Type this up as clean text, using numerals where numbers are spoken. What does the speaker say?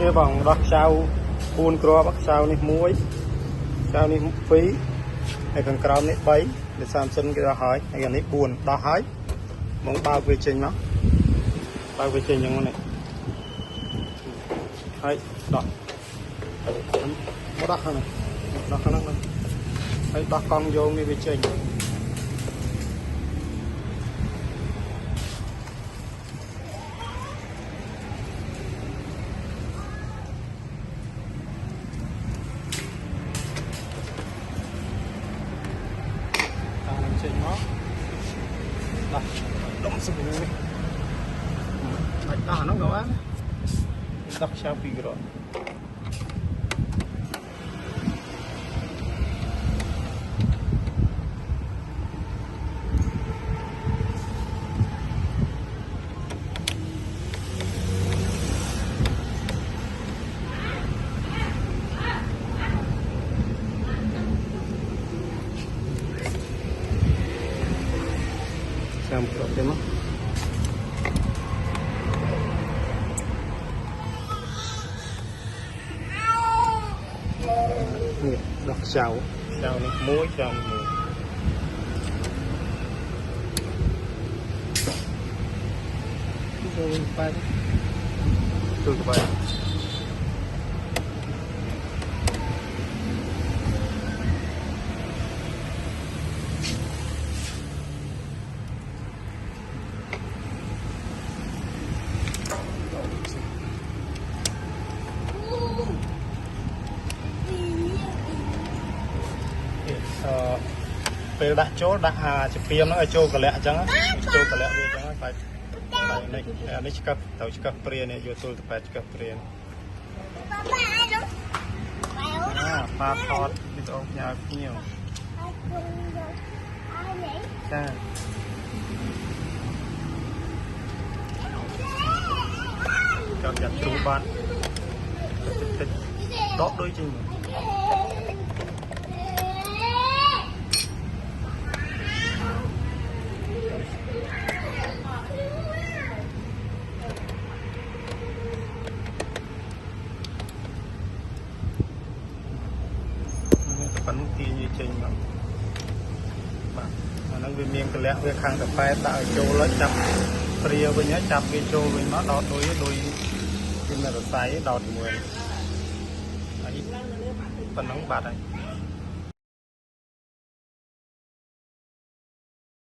នេះបងដោះខ្ចៅ4គ្រាប់ខ្ចៅនេះ1ខ្ចៅនេះ2ហើយខាងក្រោមនេះ3ដែល30គេដោះហើយហើយនេះ4ដោះហើយមកបើកវាចេញមកបើកវាចេញយ៉ាងនេះហើយដោះមកដោះខាងនេះដោះខាងហ្នឹងហើយដោះកង់យកនេះវាចេញចេញមកដោះដុំស្រួលនេះបាច់ដោះហ្នឹងក៏បានដោះខ្ចៅ2គ្រាប់ចាំប្រត់ទេមកនេះដោះខ្ចៅនេះ1ខ្ចៅ1ចូលទៅចូលទៅពេលដាក់ចូលដាក់ជាពីមហ្នឹងឲ្យចូលកលៈអញ្ចឹងចូលកលៈវាអញ្ចឹងហើយបាច់នេះឆ្កឹះទៅឆ្កឹះព្រានេះយកទល់ទៅ8ឆ្កឹះព្រាប៉ាថតវីដេអូផ្ញើភ្ញៀវចាចូលចាត់ទ្រូបាត់តិចដកដូចជាងប៉ុន្តែទាញវាចេញមកបាទអាហ្នឹងវាមានកលៈវាខាងទៅ8ដាក់ឲ្យចូលហើយចាប់ព្រាវិញហើយចាប់វាចូលវិញមកដោតដូចវានៅរស័យដោតជាមួយហើយប៉ុណ្ណឹងបាត់ហើយ